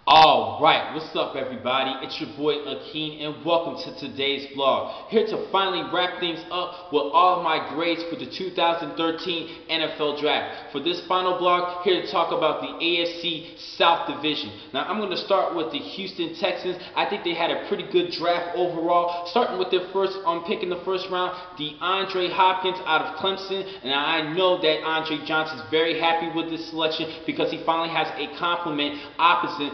Alright, what's up everybody? It's your boy Akeen and welcome to today's vlog. Here to finally wrap things up with all of my grades for the 2013 NFL Draft. For this final vlog, here to talk about the AFC South Division. Now I'm going to start with the Houston Texans. I think they had a pretty good draft overall. Starting with their first pick in the first round, DeAndre Hopkins out of Clemson. And I know that Andre Johnson's very happy with this selection because he finally has a complement opposite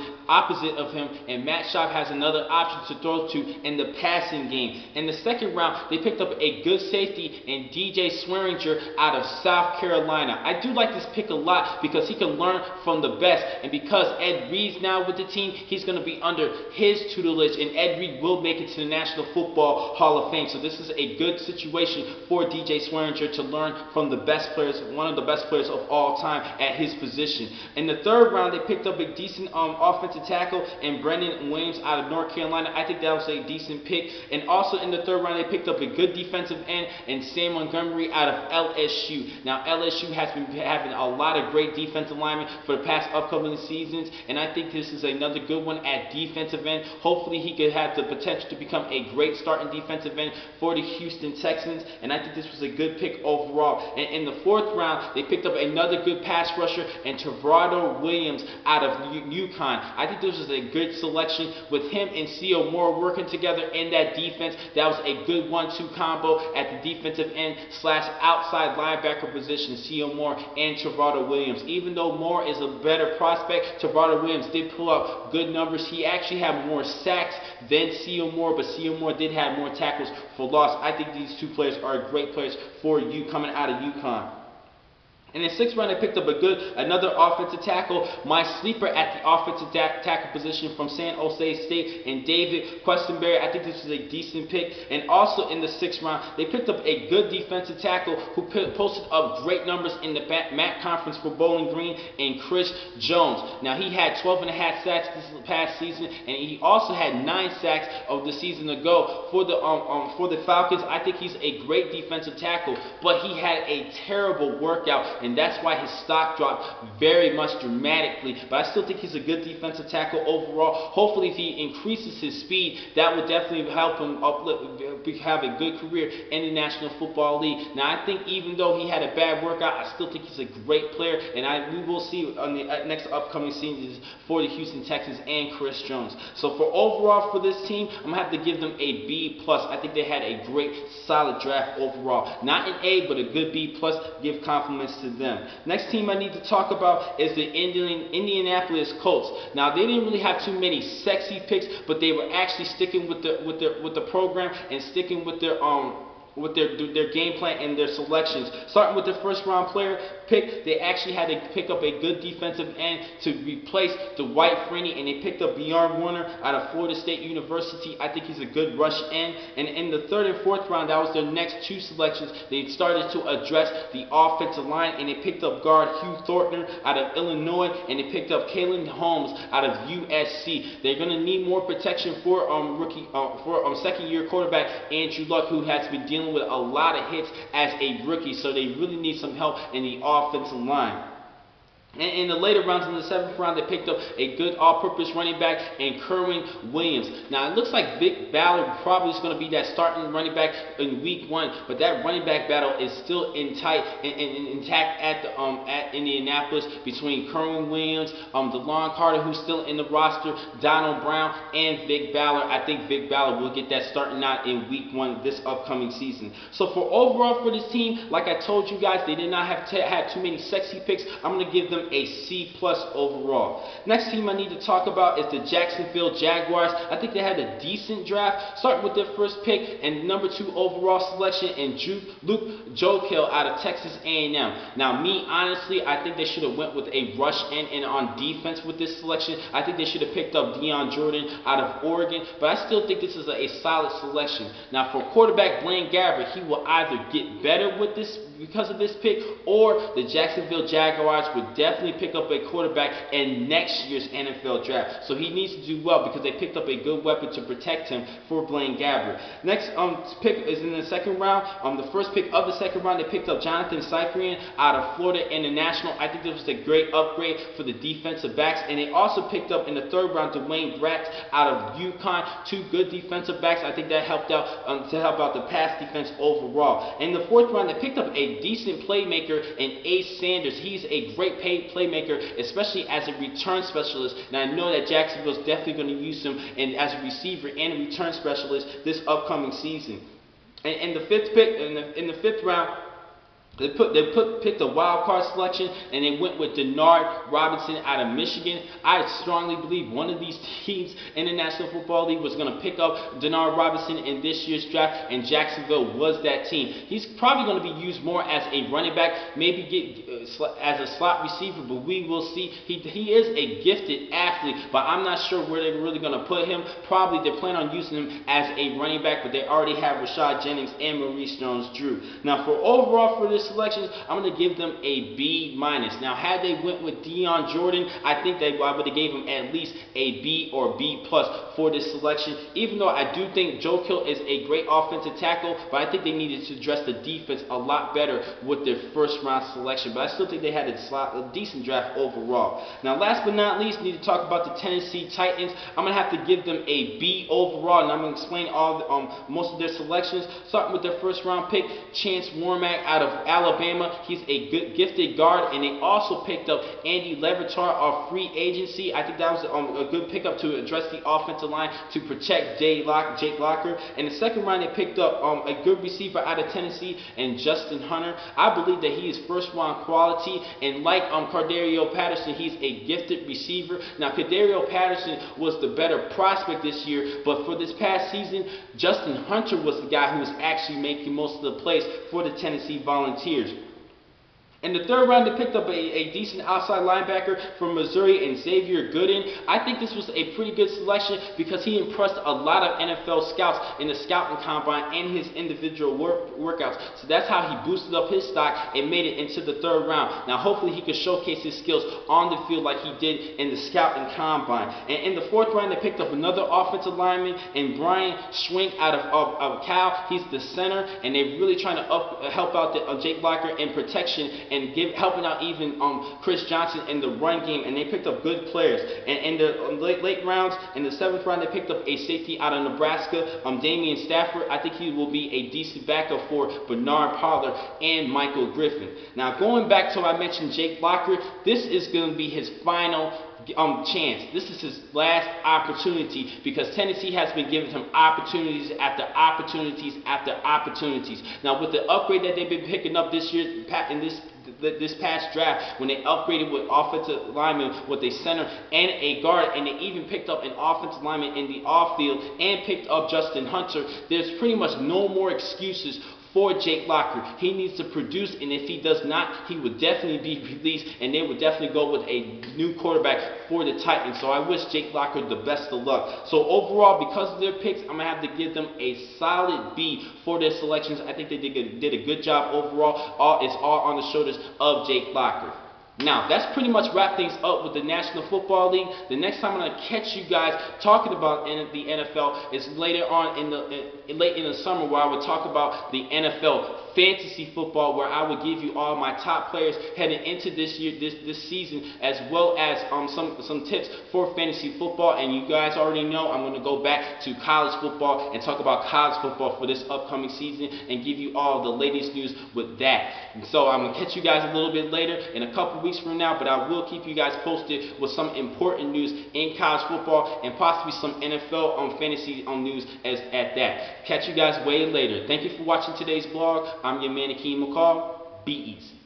of him, and Matt Schaub has another option to throw to in the passing game. In the second round, they picked up a good safety in DJ Swearinger out of South Carolina. I do like this pick a lot because he can learn from the best, and because Ed Reed's now with the team, he's going to be under his tutelage, and Ed Reed will make it to the National Football Hall of Fame. So this is a good situation for DJ Swearinger to learn from the best players, one of the best players of all time at his position. In the third round, they picked up a decent offensive tackle and Brendan Williams out of North Carolina. I think that was a decent pick. And also in the third round, they picked up a good defensive end and Sam Montgomery out of LSU. Now LSU has been having a lot of great defensive linemen for the past upcoming seasons, and I think this is another good one at defensive end. Hopefully he could have the potential to become a great starting defensive end for the Houston Texans, and I think this was a good pick overall. And in the fourth round, they picked up another good pass rusher and Tavado Williams out of UConn. I think this was a good selection with him and C.O. Moore working together in that defense. That was a good 1-2 combo at the defensive end / outside linebacker position, C.O. Moore and Tavado Williams. Even though Moore is a better prospect, Tavado Williams did pull up good numbers. He actually had more sacks than C.O. Moore, but C.O. Moore did have more tackles for loss. I think these two players are great players for you coming out of UConn. In the sixth round, they picked up another offensive tackle, my sleeper at the offensive tackle position from San Jose State, and David Questenberry. I think this was a decent pick. And also in the sixth round, they picked up a good defensive tackle who posted up great numbers in the MAC conference for Bowling Green, and Chris Jones. Now he had 12.5 sacks this past season, and he also had 9 sacks of the season ago for the Falcons. I think he's a great defensive tackle, but he had a terrible workout, and that's why his stock dropped very much dramatically. But I still think he's a good defensive tackle overall. Hopefully, if he increases his speed, that would definitely help him have a good career in the National Football League. Now, I think even though he had a bad workout, I still think he's a great player, and we will see on the next upcoming seasons for the Houston Texans and Chris Jones. So for overall for this team, I'm going to have to give them a B+. I think they had a great, solid draft overall. Not an A, but a good B+. Give compliments to them. Next team I need to talk about is the Indianapolis Colts. Now they didn't really have too many sexy picks, but they were actually sticking with the program and sticking with their game plan and their selections. Starting with the first round player pick, they actually had to pick up a good defensive end to replace Dwight Freeney, and they picked up Bjorn Warner out of Florida State University. I think he's a good rush end. And in the third and fourth round, that was their next two selections. They started to address the offensive line, and they picked up guard Hugh Thornton out of Illinois, and they picked up Kalen Holmes out of USC. They're going to need more protection for second-year quarterback Andrew Luck, who has been dealing with a lot of hits as a rookie, so they really need some help in the offensive line. And in the later rounds, in the seventh round, they picked up a good all-purpose running back in Kerwin Williams. Now, it looks like Vic Ballard probably is going to be that starting running back in week 1, but that running back battle is still intact at Indianapolis between Kerwin Williams, DeLon Carter, who's still in the roster, Donald Brown, and Vic Ballard. I think Vic Ballard will get that starting out in week 1 this upcoming season. So for overall for this team, like I told you guys, they did not have too many sexy picks. I'm going to give them a C+ overall. Next team I need to talk about is the Jacksonville Jaguars. I think they had a decent draft, starting with their first pick and number 2 overall selection in Luke Jokiel out of Texas A&M. Now, me, honestly, I think they should have went with a rush end and on defense with this selection. I think they should have picked up Deion Jordan out of Oregon, but I still think this is a solid selection. Now, for quarterback Blaine Gabbert, he will either get better with this because of this pick, or the Jacksonville Jaguars would definitely definitely pick up a quarterback in next year's NFL draft. So he needs to do well because they picked up a good weapon to protect him for Blaine Gabbert. Next pick is in the second round. The first pick of the second round, they picked up Jonathan Cyprian out of Florida International. I think this was a great upgrade for the defensive backs. And they also picked up in the third round Dwayne Bratz out of UConn. Two good defensive backs. I think that helped out to help out the pass defense overall. In the fourth round, they picked up a decent playmaker in Ace Sanders. He's a great playmaker, especially as a return specialist. And I know that Jacksonville's definitely going to use him as a receiver and a return specialist this upcoming season. And in the fifth pick, in the fifth round, they picked a wild card selection, and they went with Denard Robinson out of Michigan. I strongly believe one of these teams in the National Football League was going to pick up Denard Robinson in this year's draft, and Jacksonville was that team. He's probably going to be used more as a running back, maybe as a slot receiver, but we will see. He is a gifted athlete, but I'm not sure where they're really going to put him. Probably they're planning on using him as a running back, but they already have Rashad Jennings and Maurice Jones-Drew. Now, for overall for this selections, I'm going to give them a B-. Now, had they went with Deion Jordan, I think I would have gave him at least a B or B+ for this selection, even though I do think Joe Kill is a great offensive tackle, but I think they needed to address the defense a lot better with their first round selection, but I still think they had a decent draft overall. Now, last but not least, we need to talk about the Tennessee Titans. I'm going to have to give them a B overall, and I'm going to explain most of their selections, starting with their first round pick, Chance Warmack out of Alabama. He's a good gifted guard, and they also picked up Andy Levitar off free agency. I think that was a good pickup to address the offensive line to protect Jake Locker. In the second round, they picked up a good receiver out of Tennessee and Justin Hunter. I believe that he is first round quality, and like Cordarrelle Patterson, he's a gifted receiver. Now, Cordarrelle Patterson was the better prospect this year, but for this past season, Justin Hunter was the guy who was actually making most of the plays for the Tennessee Volunteers. In the third round, they picked up a decent outside linebacker from Missouri and Xavier Gooden. I think this was a pretty good selection because he impressed a lot of NFL scouts in the scouting combine and his individual workouts. So that's how he boosted up his stock and made it into the third round. Now, hopefully, he can showcase his skills on the field like he did in the scouting combine. And in the fourth round, they picked up another offensive lineman in Brian Schwenk out of Cal. He's the center, and they're really trying to help out Jake Locker in protection and helping out even Chris Johnson in the run game, and they picked up good players. And in the late rounds, in the seventh round, they picked up a safety out of Nebraska, Damian Stafford. I think he will be a decent backup for Bernard Pollard and Michael Griffin. Now, going back to what I mentioned, Jake Locker, this is going to be his final chance. This is his last opportunity because Tennessee has been giving him opportunities after opportunities after opportunities. Now, with the upgrade that they've been picking up this year in this past draft, when they upgraded with offensive linemen with a center and a guard, and they even picked up an offensive lineman in the off field and picked up Justin Hunter, there's pretty much no more excuses for Jake Locker. He needs to produce, and if he does not, he would definitely be released, and they would definitely go with a new quarterback for the Titans. So I wish Jake Locker the best of luck. So overall, because of their picks, I'm going to have to give them a solid B for their selections. I think they did a good job overall. It's all on the shoulders of Jake Locker. Now, that's pretty much wrap things up with the National Football League. The next time I'm going to catch you guys talking about the NFL is later on late in the summer, where I will talk about the NFL fantasy football, where I will give you all my top players heading into this season, as well as some tips for fantasy football. And you guys already know I'm going to go back to college football and talk about college football for this upcoming season and give you all the latest news with that. And so I'm going to catch you guys a little bit later in a couple weeks from now, but I will keep you guys posted with some important news in college football and possibly some NFL fantasy news at that. Catch you guys way later. Thank you for watching today's vlog. I'm your man, Akeem McCall. Be easy.